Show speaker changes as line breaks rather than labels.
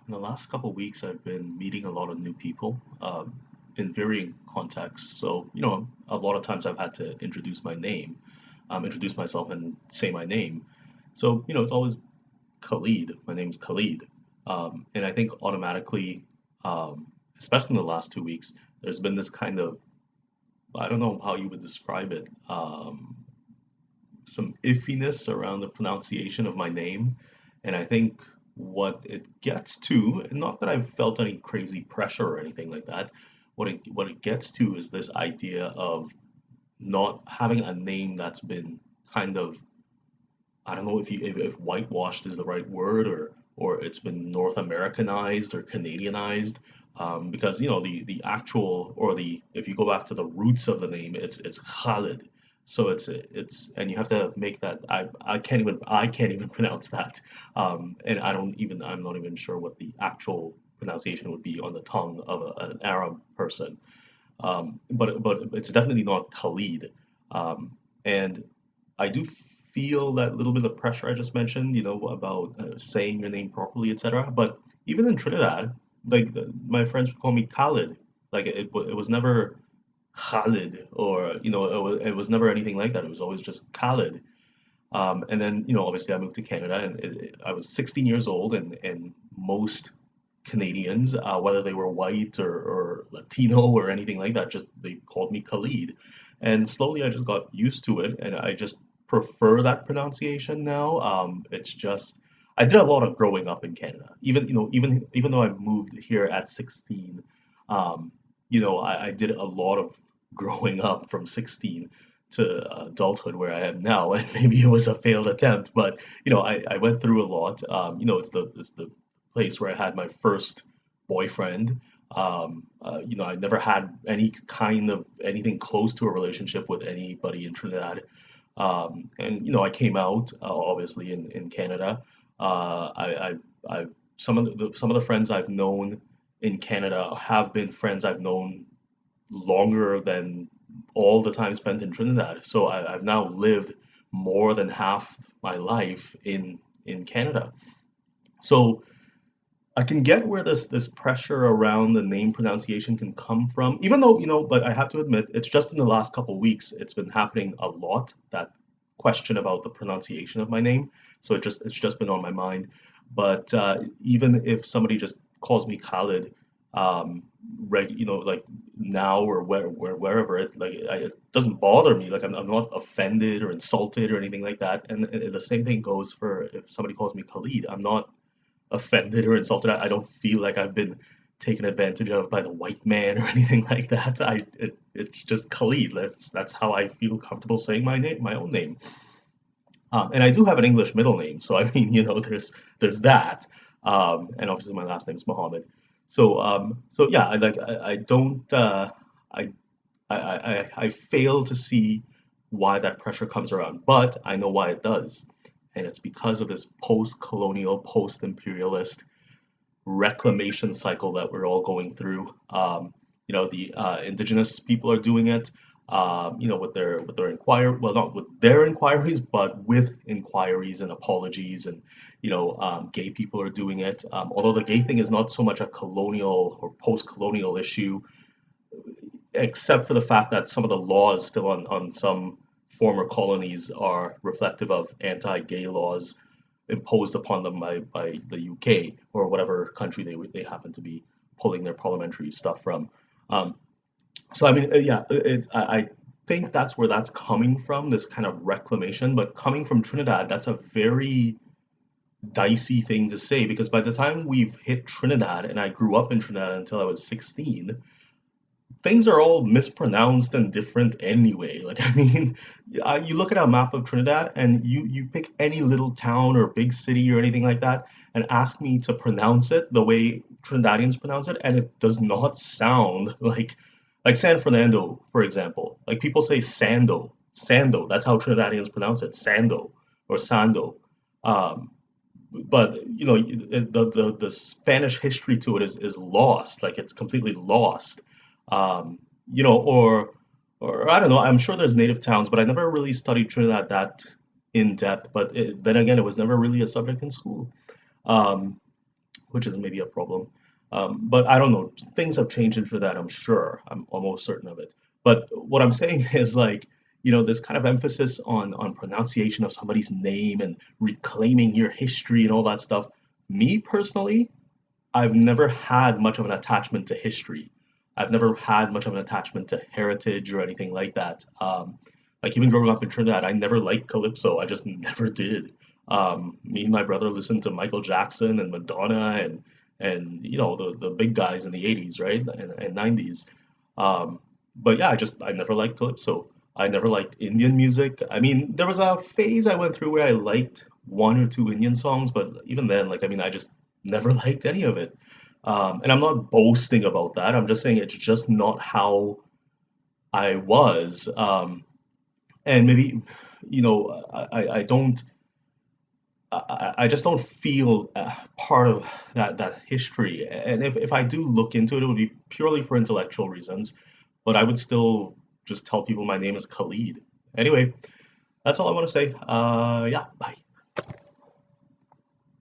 In the last couple of weeks, I've been meeting a lot of new people in varying contexts. So, a lot of times I've had to introduce my name, introduce myself and say my name. So, it's always Khalid. My name's Khalid. And I think automatically, um, especially in the last 2 weeks, there's been this kind of, I don't know how you would describe it, some iffiness around the pronunciation of my name. And I think what it gets to, and not that I've felt any crazy pressure or anything like that, what it gets to is this idea of not having a name that's been kind of, I don't know if whitewashed is the right word, or it's been North Americanized or Canadianized. Because the actual, or the if you go back to the roots of the name, it's Khalid. So it's and you have to make that. I can't even pronounce that. And I'm not even sure what the actual pronunciation would be on the tongue of an Arab person. But it's definitely not Khalid. And I do feel that little bit of pressure I just mentioned, about saying your name properly, etc. But even in Trinidad, like my friends would call me Khalid. Like it was never Khalid, or it was never anything like that. It was always just Khalid. And then obviously I moved to Canada, and I was 16 years old, and most Canadians, whether they were white or Latino or anything like that, just they called me Khalid. And slowly I just got used to it, and I just prefer that pronunciation now. It's just I did a lot of growing up in Canada. Even though I moved here at 16, I did a lot of growing up from 16 to adulthood where I am now, and maybe it was a failed attempt, but I went through a lot. It's the place where I had my first boyfriend. I never had any kind of anything close to a relationship with anybody in Trinidad. And I came out obviously in Canada. I some of the friends I've known in Canada have been friends I've known longer than all the time spent in Trinidad. So I've now lived more than half my life in Canada. So I can get where this pressure around the name pronunciation can come from, even though, but I have to admit, it's just in the last couple of weeks, it's been happening a lot, that question about the pronunciation of my name. So it's just been on my mind. But even if somebody just calls me Khalid, like now or wherever, it doesn't bother me. Like I'm not offended or insulted or anything like that. And the same thing goes for if somebody calls me Khalid. I'm not offended or insulted. I don't feel like I've been taken advantage of by the white man or anything like that. It's just Khalid. That's how I feel comfortable saying my name, my own name. And I do have an English middle name, so I mean, there's that. And obviously my last name's Mohammed. So yeah, I don't I fail to see why that pressure comes around, but I know why it does. And it's because of this post-colonial, post-imperialist reclamation cycle that we're all going through. The indigenous people are doing it, with their inquiry, well, not with their inquiries, but with inquiries and apologies, and gay people are doing it. Although the gay thing is not so much a colonial or post-colonial issue, except for the fact that some of the laws still on some former colonies are reflective of anti-gay laws imposed upon them by the UK or whatever country they happen to be pulling their parliamentary stuff from. Um, so I mean, yeah, I think that's where that's coming from, this kind of reclamation. But coming from Trinidad, that's a very dicey thing to say, because by the time we've hit Trinidad, and I grew up in Trinidad until I was 16, things are all mispronounced and different anyway. Like, I mean, you look at a map of Trinidad and you pick any little town or big city or anything like that and ask me to pronounce it the way Trinidadians pronounce it, and it does not sound like San Fernando, for example. Like people say Sando, Sando. That's how Trinidadians pronounce it, Sando or Sando. Um, but the Spanish history to it is lost. Like it's completely lost. Um, or I don't know. I'm sure there's native towns, but I never really studied Trinidad that in depth. But then again, it was never really a subject in school. Um, which is maybe a problem. But I don't know. Things have changed into that, I'm sure. I'm almost certain of it. But what I'm saying is like, this kind of emphasis on pronunciation of somebody's name and reclaiming your history and all that stuff. Me personally, I've never had much of an attachment to history. I've never had much of an attachment to heritage or anything like that. Like even growing up in Trinidad, I never liked calypso. I just never did. Me and my brother listened to Michael Jackson and Madonna and the big guys in the 80s, right? And 90s. Um, but yeah, I never liked calypso. I never liked Indian music. I mean, there was a phase I went through where I liked one or two Indian songs, but even then, like, I mean, I just never liked any of it. And I'm not boasting about that. I'm just saying it's just not how I was. And maybe, I don't, I just don't feel part of that history. And if I do look into it, it would be purely for intellectual reasons. But I would still just tell people my name is Khalid. Anyway, that's all I want to say. Yeah, bye.